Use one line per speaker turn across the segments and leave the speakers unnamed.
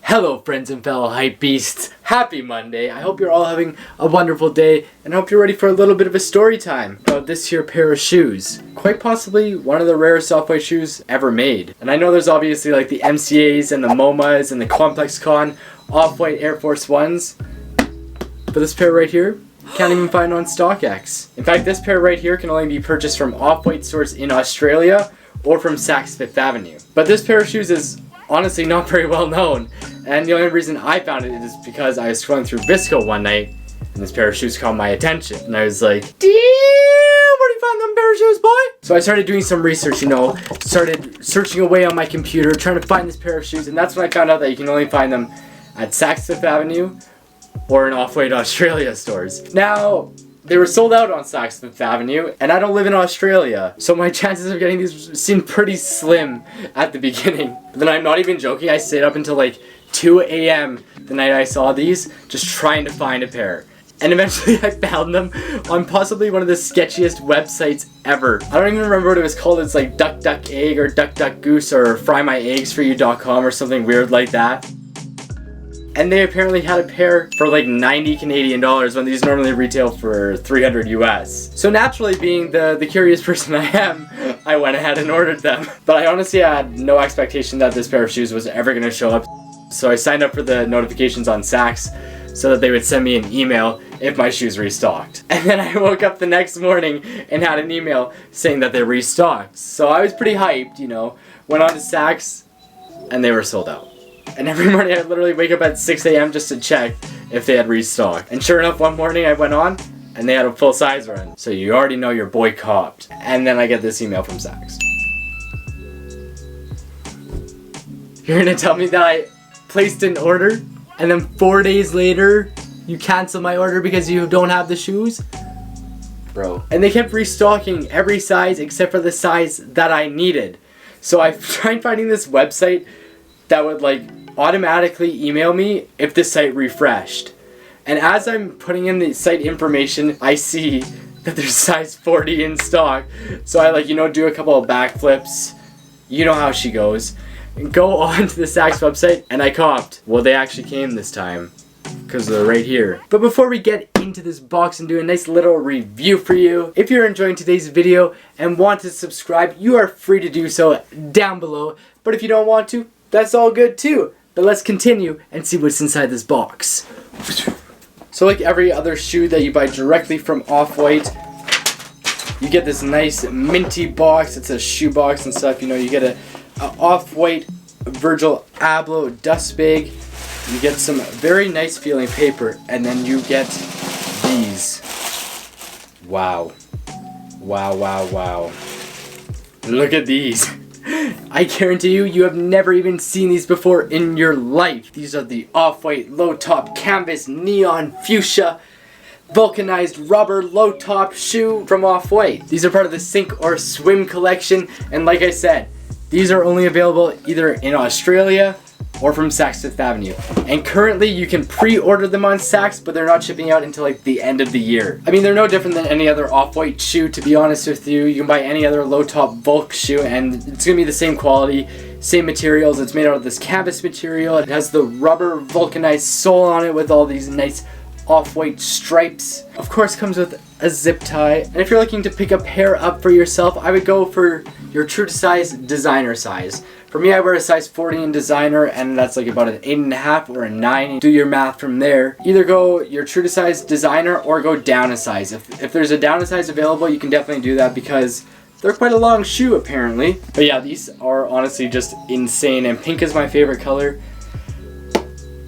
Hello friends and fellow hype beasts, happy Monday. I hope you're all having a wonderful day and I hope you're ready for a little bit of a story time about this here pair of shoes. Quite possibly one of the rarest off-white shoes ever made. And I know there's obviously like the MCAs and the MoMAs and the Complex Con off-white Air Force Ones. But this pair right here, can't even find on StockX. In fact, this pair right here can only be purchased from off-white stores in Australia or from Saks Fifth Avenue. But this pair of shoes is honestly not very well known. And the only reason I found it is because I was scrolling through Visco one night and this pair of shoes caught my attention. And I was like, damn, where do you find them pair of shoes, boy? So I started doing some research, started searching away on my computer, trying to find this pair of shoes. And that's when I found out that you can only find them at Saks Fifth Avenue or in off-white Australia stores. Now, they were sold out on Saks Fifth Avenue, and I don't live in Australia, so my chances of getting these seemed pretty slim at the beginning. But then I'm not even joking, I stayed up until like 2 a.m. the night I saw these, just trying to find a pair. And eventually I found them on possibly one of the sketchiest websites ever. I don't even remember what it was called. It's like Duck Duck Egg or Duck Duck Goose or FryMyEggsForYou.com or something weird like that. And they apparently had a pair for like 90 Canadian dollars when these normally retail for 300 US. So naturally, being the curious person I am, I went ahead and ordered them. But I honestly had no expectation that this pair of shoes was ever going to show up. So I signed up for the notifications on Saks so that they would send me an email if my shoes restocked. And then I woke up the next morning and had an email saying that they restocked. So I was pretty hyped, went on to Saks and they were sold out. And every morning I literally wake up at 6 a.m. just to check if they had restocked. And sure enough, one morning I went on and they had a full size run. So you already know your boy copped. And then I get this email from Saks. You're gonna tell me that I placed an order and then 4 days later you cancel my order because you don't have the shoes? Bro. And they kept restocking every size except for the size that I needed. So I tried finding this website that would like automatically email me if the site refreshed. And as I'm putting in the site information, I see that there's size 40 in stock. So I do a couple of backflips. You know how she goes. And go on to the Saks website and I copped. Well, they actually came this time because they're right here. But before we get into this box and do a nice little review for you, if you're enjoying today's video and want to subscribe, you are free to do so down below. But if you don't want to, that's all good too. But let's continue and see what's inside this box. So like every other shoe that you buy directly from Off-White, you get this nice minty box. It's a shoe box and stuff. You get a Off-White Virgil Abloh dust bag. You get some very nice feeling paper, and then you get these. Wow. Wow, wow, wow. Look at these. I guarantee you have never even seen these before in your life. These are the Off-White low top canvas neon fuchsia vulcanized rubber low top shoe from Off-White. These are part of the Sink or Swim collection, and like I said, these are only available either in Australia or from Saks Fifth Avenue. And currently you can pre-order them on Saks, but they're not shipping out until like the end of the year. I mean, they're no different than any other Off-White shoe, to be honest with you. You can buy any other low top bulk shoe and it's gonna be the same quality, same materials. It's made out of this canvas material. It has the rubber vulcanized sole on it with all these nice Off-White stripes. Of course comes with a zip tie. And if you're looking to pick a pair up for yourself, I would go for your true to size designer size. For me, I wear a size 40 in designer, and that's like about an 8.5 or a 9. Do your math from there. Either go your true to size designer or go down a size. If there's a down a size available, you can definitely do that because they're quite a long shoe apparently. But yeah, these are honestly just insane, and pink is my favorite color.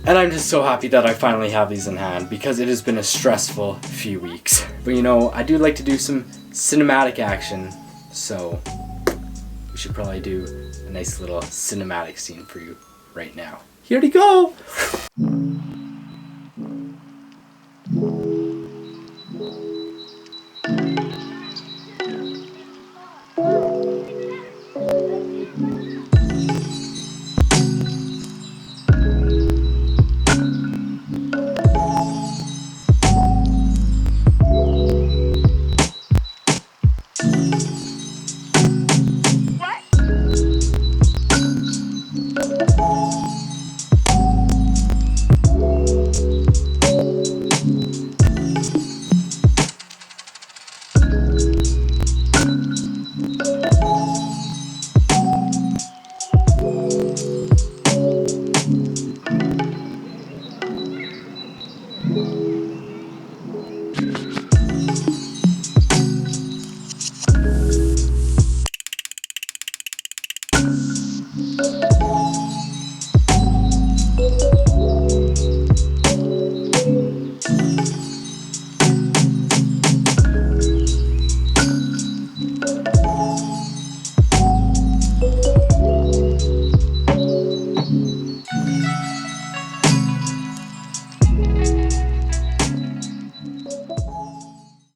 And I'm just so happy that I finally have these in hand because it has been a stressful few weeks. But I do like to do some cinematic action, so we should probably do a nice little cinematic scene for you right now. Here we go!